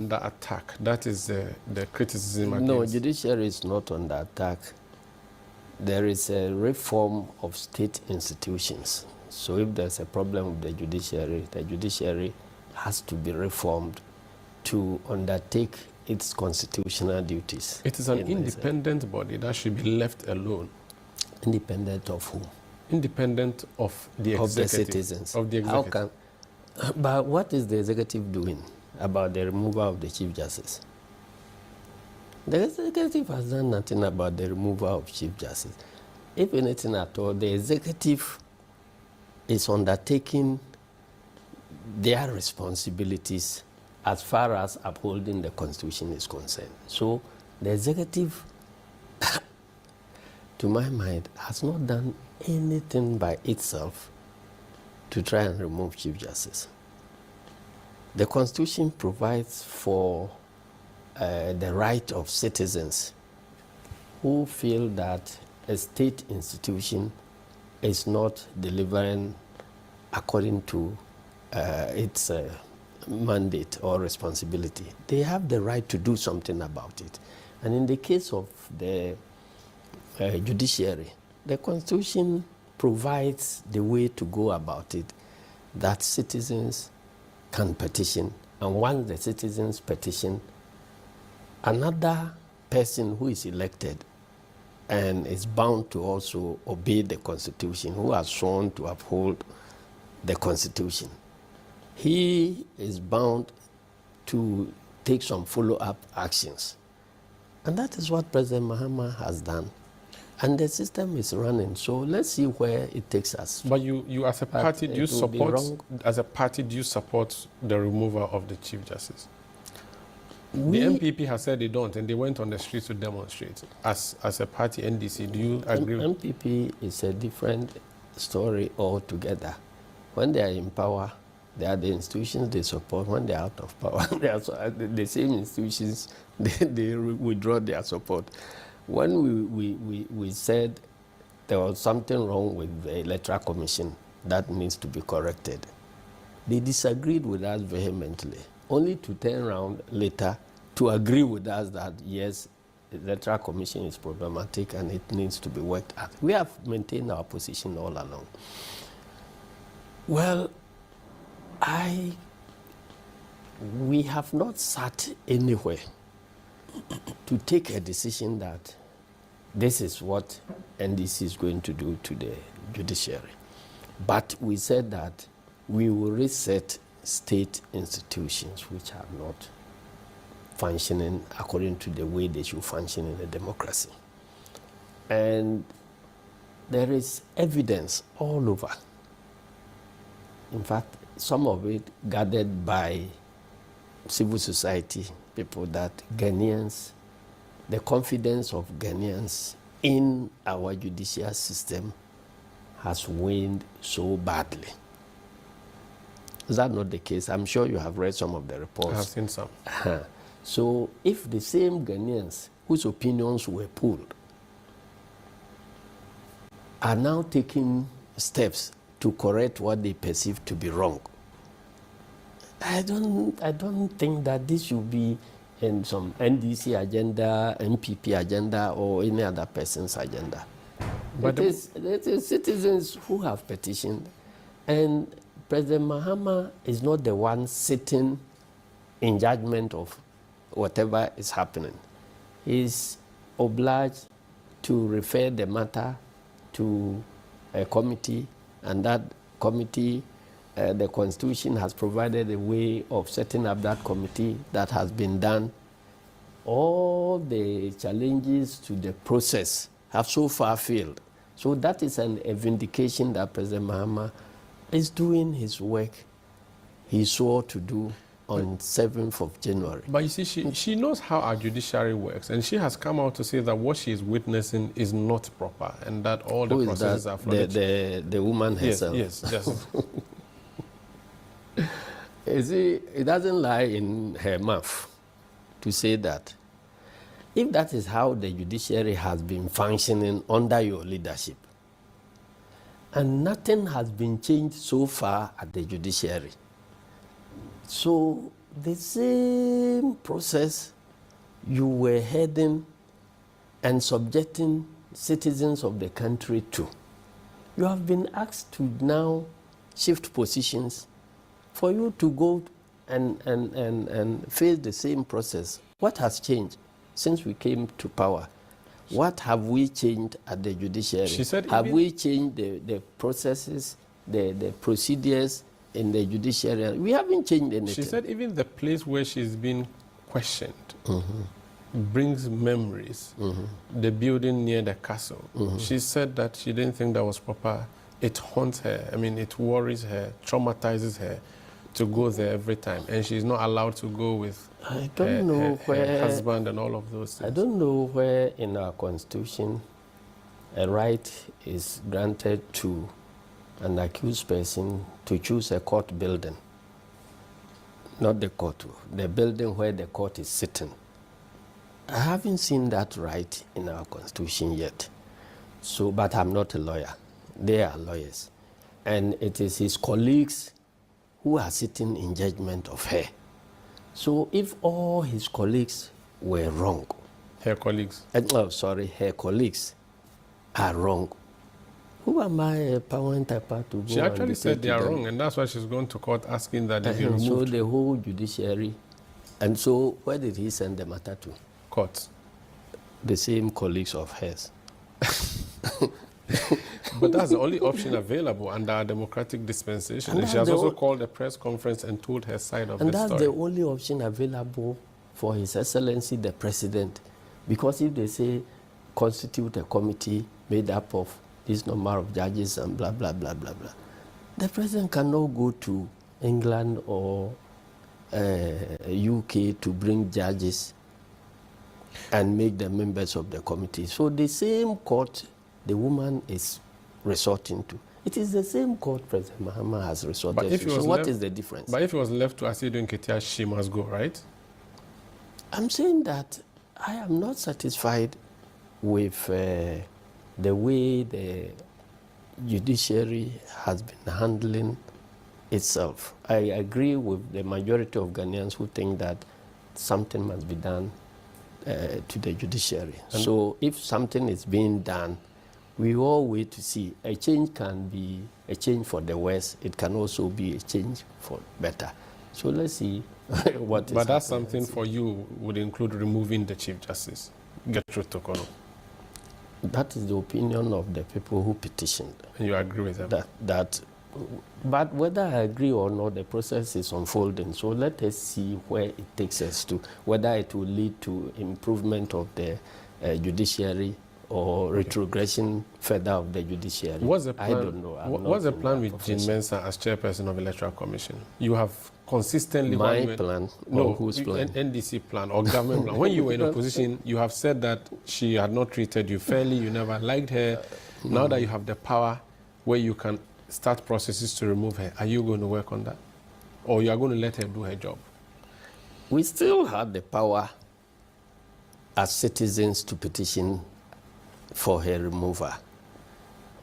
under attack. That is the criticism against. No, judiciary is not under attack. There is a reform of state institutions. So if there's a problem with the judiciary has to be reformed to undertake its constitutional duties. It is an independent body that should be left alone. Independent of whom? Independent of the executive. Of the citizens. Of the executive. But what is the executive doing about the removal of the Chief Justice? The executive has done nothing about the removal of Chief Justice. If anything at all, the executive is undertaking their responsibilities as far as upholding the Constitution is concerned. So the executive, to my mind, has not done anything by itself to try and remove Chief Justice. The Constitution provides for the right of citizens who feel that a state institution is not delivering according to its mandate or responsibility. They have the right to do something about it. And in the case of the judiciary, the Constitution provides the way to go about it, that citizens can petition. And once the citizens petition, another person who is elected and is bound to also obey the Constitution, who has sworn to uphold the Constitution, he is bound to take some follow-up actions. And that is what President Mahama has done. And the system is running, so let's see where it takes us. But you as a party, do you support the removal of the Chief Justice? The NPP has said they don't, and they went on the streets to demonstrate. As a party, NDC, do you agree? NPP is a different story altogether. When they are in power, they are the institutions they support. When they are out of power, they are the same institutions, they withdraw their support. When we said there was something wrong with the Electoral Commission that needs to be corrected, they disagreed with us vehemently, only to turn around later to agree with us that, yes, the Electoral Commission is problematic and it needs to be worked at. We have maintained our position all along. Well, we have not sat anywhere to take a decision that this is what NDC is going to do to the judiciary. But we said that we will reset state institutions which are not functioning according to the way they should function in a democracy. And there is evidence all over. In fact, some of it gathered by civil society people, that Ghanaians, the confidence of Ghanaians in our judicial system has waned so badly. Is that not the case? I'm sure you have read some of the reports. I have seen some. So if the same Ghanaians whose opinions were polled are now taking steps to correct what they perceive to be wrong, I don't think that this should be in some NDC agenda, NPP agenda, or any other person's agenda. But it is citizens who have petitioned, and President Mahama is not the one sitting in judgment of whatever is happening. He is obliged to refer the matter to a committee, and that committee, the Constitution has provided a way of setting up that committee. That has been done. All the challenges to the process have so far failed. So that is a vindication that President Mahama is doing his work he swore to do on 7th of January. But you see, she knows how our judiciary works, and she has come out to say that what she is witnessing is not proper, and that all the processes are flawed. The woman herself. Yes, yes. You see, it doesn't lie in her mouth to say that. If that is how the judiciary has been functioning under your leadership, and nothing has been changed so far at the judiciary, so the same process you were heading and subjecting citizens of the country to. You have been asked to now shift positions for you to go and face the same process. What has changed since we came to power? What have we changed at the judiciary? She said have we changed the processes, the procedures in the judiciary? We haven't changed anything. She said even the place where she's been questioned brings memories. The building near the castle. She said that she didn't think that was proper. It haunts her. I mean, it worries her, traumatizes her to go there every time. And she's not allowed to go with her husband and all of those things. I don't know where in our constitution a right is granted to an accused person to choose a court building. Not the court, the building where the court is sitting. I haven't seen that right in our constitution yet. So, but I'm not a lawyer. They are lawyers. And it is his colleagues who are sitting in judgment of her. So if all his colleagues were wrong. Her colleagues? Her colleagues are wrong. Who am I, a power interpreter, to go? She actually said they are wrong, and that's why she's going to court asking that they be removed. So the whole judiciary. And so where did he send the matter to? Court. The same colleagues of hers. But that's the only option available under our democratic dispensation. And she has also called a press conference and told her side of the story. And that's the only option available for His Excellency the President. Because if they say constitute a committee made up of this number of judges and blah, blah, blah, blah, blah, the President cannot go to England or UK to bring judges and make them members of the committee. So the same court the woman is resorting to, it is the same court President Mahama has resorted to. So what is the difference? But if it was left to Asiedu Nketia, she must go, right? I'm saying that I am not satisfied with the way the judiciary has been handling itself. I agree with the majority of Ghanaians who think that something must be done to the judiciary. And so if something is being done, we all wait to see. A change can be a change for the worse. It can also be a change for better. So let's see what is. But that's something for you would include removing the Chief Justice, Gertrude Torkornoo. That is the opinion of the people who petitioned. And you agree with them? But whether I agree or not, the process is unfolding. So let us see where it takes us to, whether it will lead to improvement of the judiciary or retrogression further of the judiciary. What's the plan? I don't know. What's the plan with Jean Mensah as chairperson of Electoral Commission? You have consistently... My plan? No, whose plan? NDC plan or government plan. When you were in opposition, you have said that she had not treated you fairly, you never liked her. Now that you have the power where you can start processes to remove her, are you going to work on that? Or you are going to let her do her job? We still have the power as citizens to petition for her removal.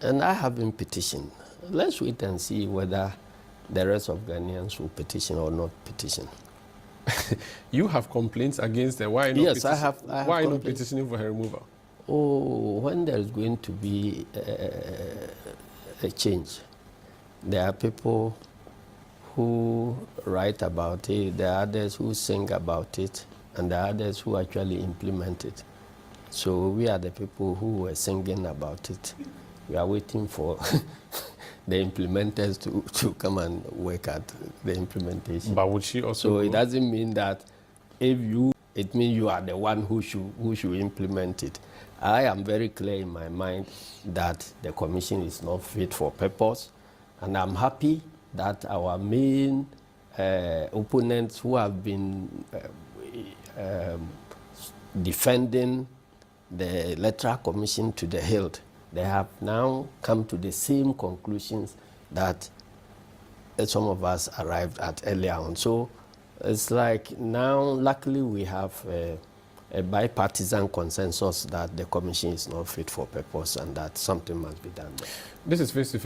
And I have been petitioned. Let's wait and see whether the rest of Ghanaians will petition or not petition. You have complaints against her. Why not? Yes, I have. Why are you not petitioning for her removal? Oh, when there is going to be a change, there are people who write about it, there are others who sing about it, and there are others who actually implement it. So we are the people who were singing about it. We are waiting for the implementers to come and work at the implementation. But would she also? So it doesn't mean that it means you are the one who should implement it. I am very clear in my mind that the commission is not fit for purpose, and I'm happy that our main opponents who have been defending the Electoral Commission to the hilt, they have now come to the same conclusions that some of us arrived at earlier on. So it's like now, luckily, we have a bipartisan consensus that the commission is not fit for purpose and that something must be done there. This is face-to-face.